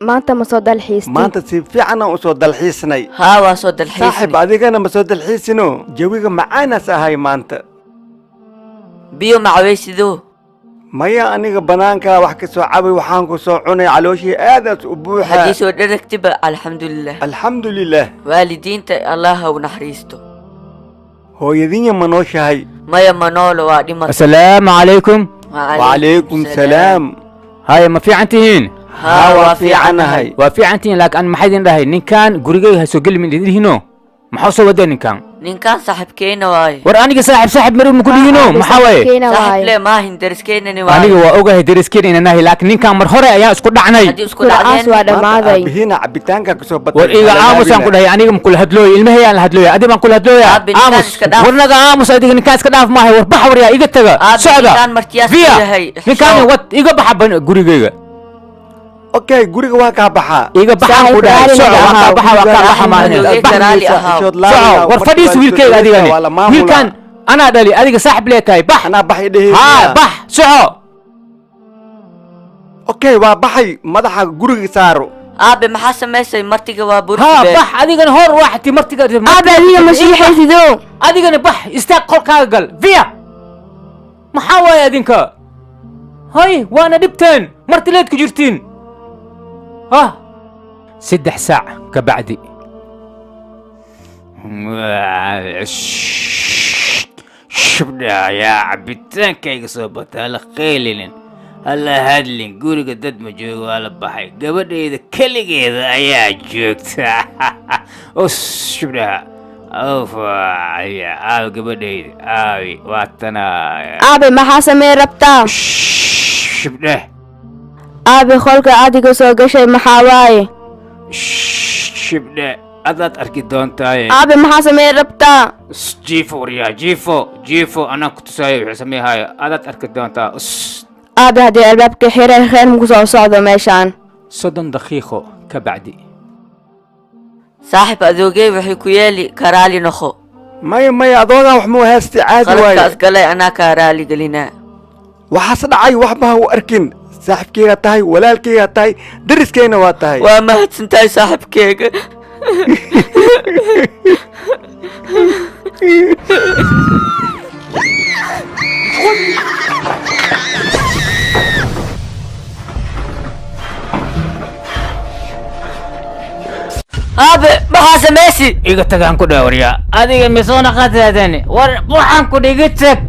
maanta ma soo dalxiistay maanta si fiican aan u soo dalxiisnay ها وصد الحين saaxib adigana ma soo dalxiisino jawiga macaanas ahay maanta بيو مع ويسدو maya aniga banaanka wax ka soo cabay waxaan ku soo cunay calooshii aadaas u buuxa حديث ودرك تبع الحمد لله alxamdulilah والدين الله ونحريستو hooyadinya ma nooshahay ما يمنول وادي ما السلام عليكم. وعليكم السلام هاي ما في عنتين ها وفي عنهاي وفي عنتين لكن أنا ما حد ينرهي نين كان قريجي هسوقل من اللي هنا ما حصل وده نين كان نين كان صاحب كينا واي وراني صاحب مريم من كل هنا ما حوي صاحب ليه ما هندرس كينا أنا نواي وأوجه درس كده إن نهي لكن نين كان مرحورة يا اسكت دعني هدي اسكت علينا bihina cabitaanka ka soo batay وإذا عاموس أنا كده يعني كل هدلوي المهي أنا هدلوي أدي ما كل هدلوي عاموس ورنا عاموس أدي نين كان سكداف ما هي وربح وريا إيجا تجا سعدا كان مرتياس فيها نين كان وات إيجا بحب قريجي okay guriga waa ka baxaa إيجا بحب وده سعدا بحب ما هي ورفديس ويلكي أدي يعني ويلكان أنا أدلي أدي صاحب ليتاي بح anaa baxay dhehe ها بح سعو okay waa baxay madaxa guriga saaro aabe maxaa samaysay martiga waa burki ها بح أدينا هور واحد مرتقى aabe adiga ma shiixaysido أدينا بح استاق قل كاقل فيا محاوى يا دينكا هاي وانا دبتين مرتليت كجرتين ها 6 ساعة كبعدي شبنا يا عبتان كي صوبت هلا خيلين هلا هادلين قولي قدد ما جوغ هلا بحي قبل إذا كلي إذا يا جوكت شبنا أوف يا قبل إذا واتنا aabe maxaa samee rabtaa شبنا aabe qolka adiga soo gashay maxaa waaye شبنا أذات أركي دون تاي aabe maxaa samee rabtaa جيفو ريا جيفو أنا كنت سايب اسميها هاي أذات أركي دون تا aabe haddii albaabka xiray khayr maku soo socdo meeshaan صدن دقيقة كبعدي saaxib adoogay waxay ku yeeli karaali noqo maya maya adoogaa wax muu heesti caadi qaladkaas waaye galay anaa kaa raali gelinaa waxaase dhacay waxba ha u arkin saaxibkeyga tahay walaalkeyga tahay dariskeyna waa tahay waa mahadsantahay saaxibkeyga aabe maxaa samaysi إيجا تجان كده وريا هذه مسونا قاتلتني وحن كده يجتك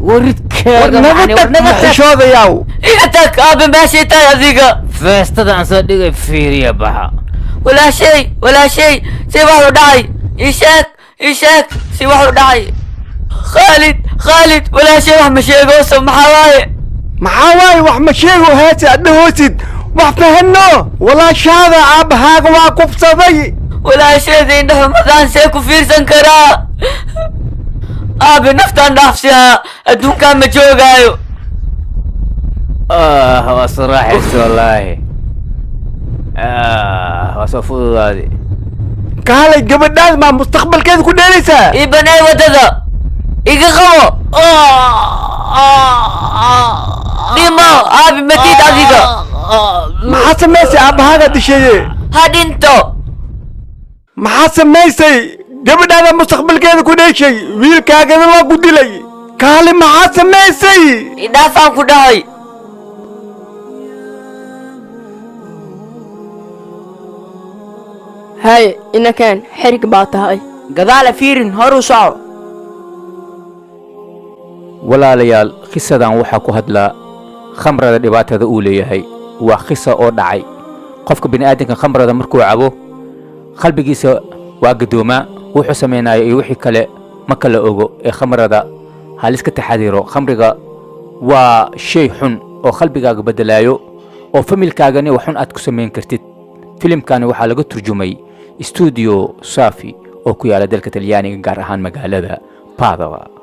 وريتك xishoodayaw iga tag aabe meeshii tahay adiga feestada aan soo dhigay fiiriya baxa walaashay si wax u dhacay ii sheeg si wax u dhacay khaalid walaashay wax ma sheegooso maxaa waaye maxaa waaye wax ma sheego heesi adna hoosid wax fahanno walaashaada aabbahaaga waa kubsaday walaasheeda indhaha madaan see ku fiirsan karaa aabe naftaan dhaafsihaa adduunkaan ma joogaayo waa saraxaysa wallaahi waa soo fududaadi kaalay gabadhaas maa mustaqbalkeeda ku dheelaysaa ii banay waddada iga qabo dhimo aabe matid adiga maxaa samaysay aabbahaaga dishaye ha dhinto maxaa samaysay gabadhaada mustaqbalkeeda ku dheeshay wiilkaagana waa ku dilay kaali maxaa samaysay idhaafaan ku dhahay hay inakan xerig baa tahay gadaala fiirin horu soco walaalayaal qisadan waxaa ku hadlaa khamrada dhibaatada uu leeyahay waa qisa oo dhacay qofka bini'aadamka khamrada markuu cabo qalbigiisa waa gadoomaa wuxuu sameynaya iyo wixii kale ma kala ogo ee khamrada haliska taxadiro khamriga waa shay xun oo qalbigaaga bedelaayo oo familkaagani wax xun aad ku samayn kartid filimkani waxaa laga turjumay studio safi oo ku yaala dalka talyaaniga gaar ahaan magaalada Padova